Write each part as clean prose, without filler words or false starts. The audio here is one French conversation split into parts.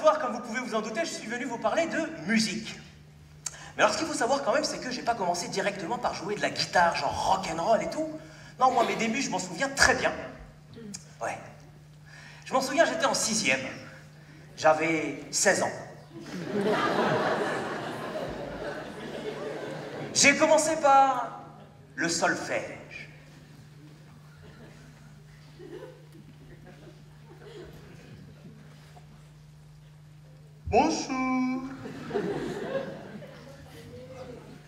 soir, comme vous pouvez vous en douter, je suis venu vous parler de musique. Mais alors, ce qu'il faut savoir quand même, c'est que j'ai pas commencé directement par jouer de la guitare, genre rock'n'roll et tout. Non, moi, mes débuts, je m'en souviens très bien. Ouais. Je m'en souviens, j'étais en 6e. J'avais 16 ans. J'ai commencé par le solfège. Bonjour.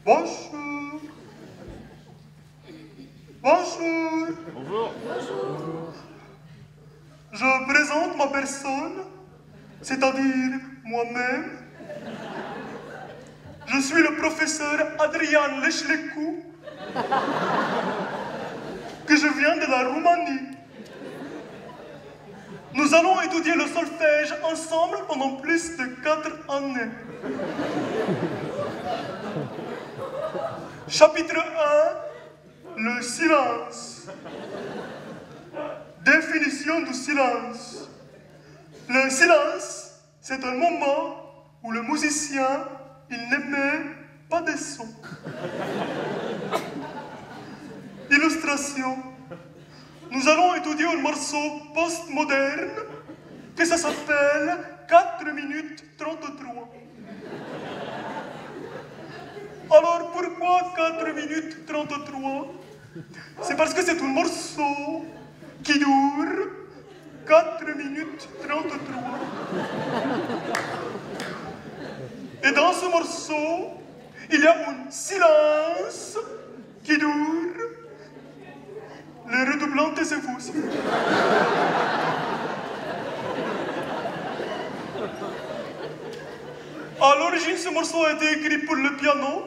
Bonjour. Bonjour. Bonjour. Je présente ma personne, c'est-à-dire moi-même. Je suis le professeur Adrian Leșlecu, que je viens de la Roumanie. Nous allons étudier le solfège ensemble pendant plus de 4 années. Chapitre 1, le silence. Définition du silence. Le silence, c'est un moment où le musicien, il n'émet pas de son. Illustration. Nous allons étudier un morceau postmoderne que ça s'appelle 4 minutes 33. Alors pourquoi 4 minutes 33? C'est parce que c'est un morceau qui dure 4 minutes 33. Et dans ce morceau, il y a un silence qui dure. Les redoublants, taisez-vous. À l'origine, ce morceau a été écrit pour le piano.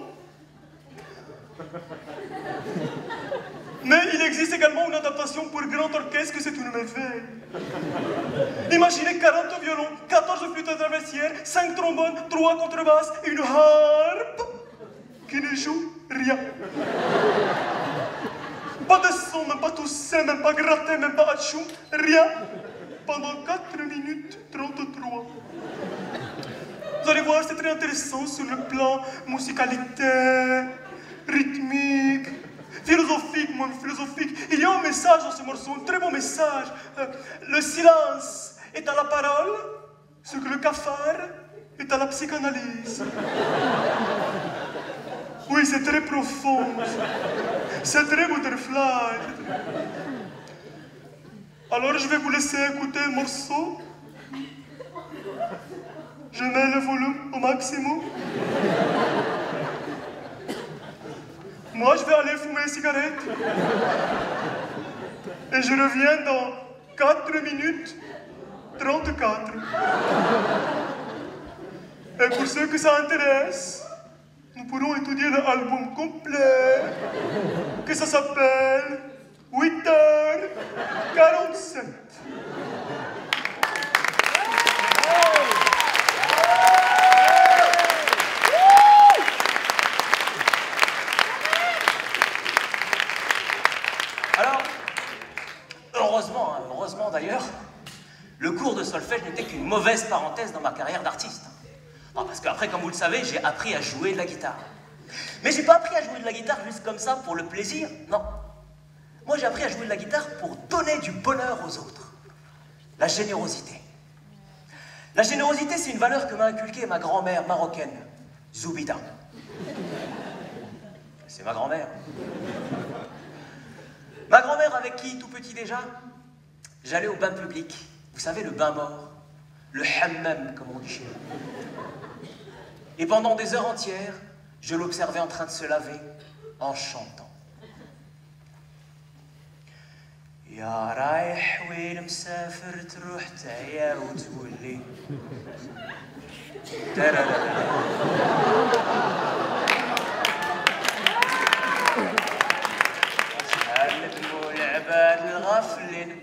Mais il existe également une adaptation pour grand orchestre que c'est une merveille. Imaginez 40 violons, 14 flûtes traversières, 5 trombones, 3 contrebasses et une harpe qui ne joue rien. Pas de son, même pas tousser, même pas gratter, même pas atchoum, rien. Pendant 4 minutes 33. Vous allez voir, c'est très intéressant sur le plan musicalité, rythmique, philosophique, même philosophique. Il y a un message dans ce morceau, un très beau message. Le silence est à la parole, ce que le cafard est à la psychanalyse. Oui, c'est très profond. C'est très butterfly. Alors, je vais vous laisser écouter un morceau. Je mets le volume au maximum. Moi, je vais aller fumer une cigarette. Et je reviens dans 4 minutes 34. Et pour ceux que ça intéresse, nous pourrons étudier l'album complet, que ça s'appelle 8h47. Alors, heureusement d'ailleurs, le cours de solfège n'était qu'une mauvaise parenthèse dans ma carrière d'artiste. Non, parce qu'après, comme vous le savez, j'ai appris à jouer de la guitare. Mais j'ai pas appris à jouer de la guitare juste comme ça pour le plaisir, non. Moi, j'ai appris à jouer de la guitare pour donner du bonheur aux autres. La générosité. La générosité, c'est une valeur que m'a inculquée ma grand-mère marocaine, Zoubida. C'est ma grand-mère. Ma grand-mère avec qui, tout petit déjà, j'allais au bain public. Vous savez, le bain mort. Le hammam, comme on dit chez nous. Et pendant des heures entières, je l'observais en train de se laver, en chantant. يا رايح وين مسافر تروح تعيا وتولي شحال ندموا العباد الغافلين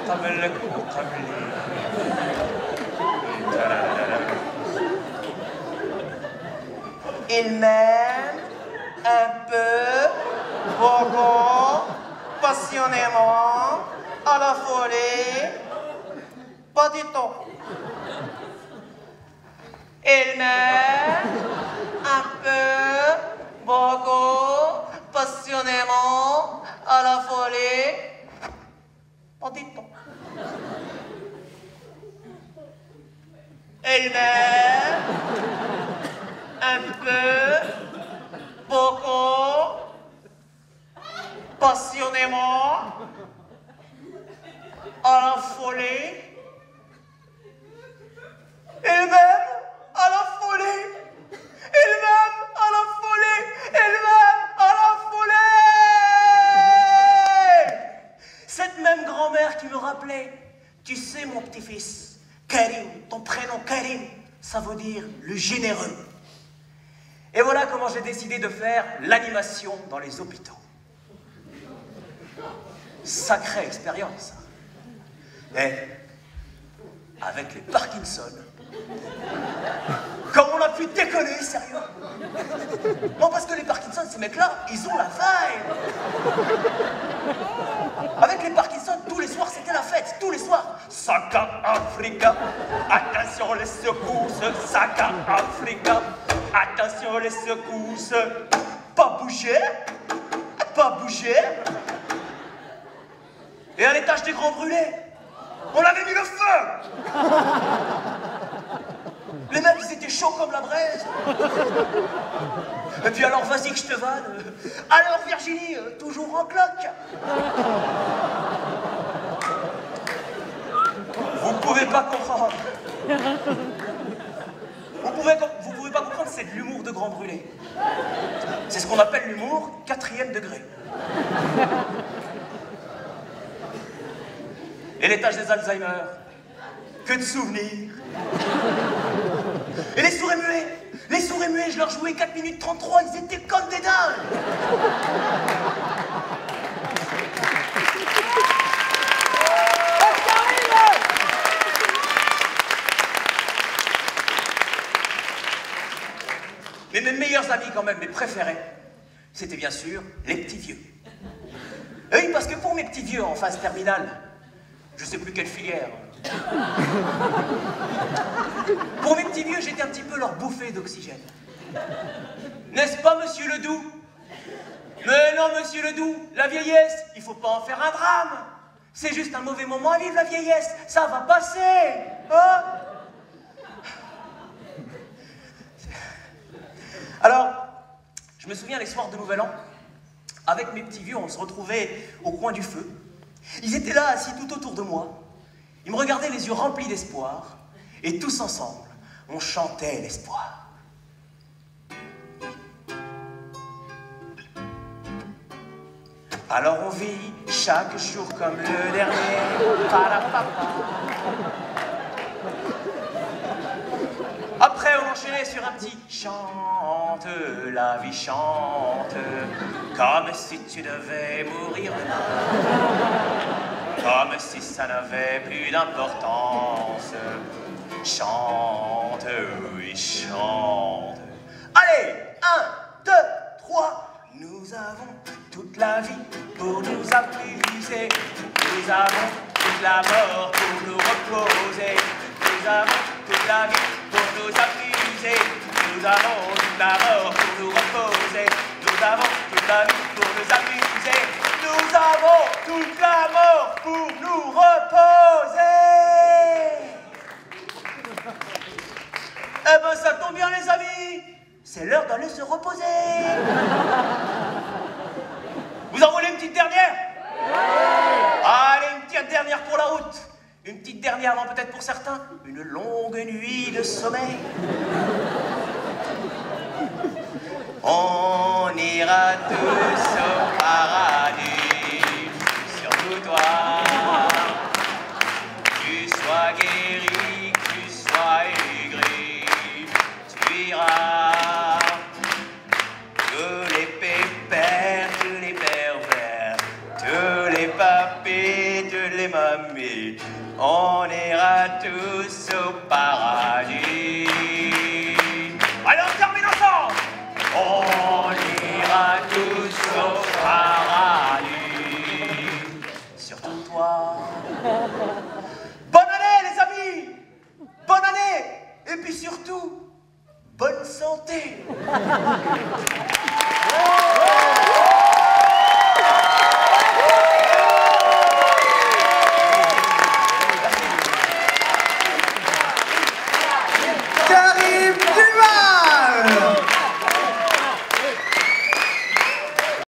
قبلك وقبلي Il m'aime un peu, beaucoup, passionnément, à la folie. Pas du tout. Il m'aime un peu, beaucoup, passionnément, à la folie. Pas du tout. Il m'aime un peu, beaucoup, passionnément, à la folie. Il m'aime à la folie. Il m'aime à la folie. Il m'aime à la folie. Cette même grand-mère qui me rappelait, tu sais mon petit-fils, Karim, ton prénom Karim, ça veut dire le généreux. Et voilà comment j'ai décidé de faire l'animation dans les hôpitaux. Sacrée expérience. Et avec les Parkinson, comme on a pu déconner, sérieux. Non, parce que les Parkinson, ces mecs-là, ils ont la vibe. Avec les Parkinson, tous les soirs, c'était la fête, tous les soirs. Saka Africa, attention les secousses, Saka Africa, attention les secousses. Pas bouger, pas bouger. Et à l'étage des Grands Brûlés, on avait mis le feu. Les mecs, ils étaient chauds comme la braise. Et puis alors, vas-y que je te vanne. Alors, Virginie, toujours en cloque. Vous pouvez pas comprendre. Vous pouvez pas comprendre, c'est de l'humour de Grand Brûlé. C'est ce qu'on appelle l'humour 4e degré. Et l'étage des Alzheimer, que de souvenirs. Et les sourds et muets, je leur jouais 4 minutes 33, ils étaient comme des dingues. Mais mes meilleurs amis quand même, mes préférés, c'était bien sûr les petits vieux. Et oui, parce que pour mes petits vieux en phase terminale, je sais plus quelle filière. Pour mes petits vieux, j'étais un petit peu leur bouffée d'oxygène. N'est-ce pas, monsieur Ledoux? Mais non, monsieur Ledoux, la vieillesse, il faut pas en faire un drame. C'est juste un mauvais moment à vivre, la vieillesse. Ça va passer, hein? Alors, je me souviens les soirs de Nouvel An, avec mes petits vieux, on se retrouvait au coin du feu. Ils étaient là, assis tout autour de moi. Ils me regardaient les yeux remplis d'espoir. Et tous ensemble, on chantait l'espoir. Alors on vit chaque jour comme le dernier. Après on enchaînait sur un petit chante, la vie chante, comme si tu devais mourir demain. Comme si ça n'avait plus d'importance. Chante, oui, chante. Allez, 1, 2, 3. Nous avons toute la vie pour nous amuser. Nous avons toute la mort pour nous reposer. Nous avons toute la vie pour nous amuser. Nous avons toute la mort pour nous reposer. Nous avons toute la vie pour nous amuser. Nous avons toute la mort pour nous reposer. Eh ben ça tombe bien les amis, c'est l'heure d'aller se reposer. Vous en voulez une petite dernière? Allez, une petite dernière pour la route. Une petite dernière avant peut-être pour certains, une longue nuit de sommeil. On ira tous au paradis, surtout toi. Tu sois guéri, tu sois aigri, tu iras. Tous les pépères, tous les pervers, tous les papis, tous les mamies, on ira tous au paradis. Allez, on termine ensemble. On ira tous au paradis, surtout toi. Bonne année les amis. santé.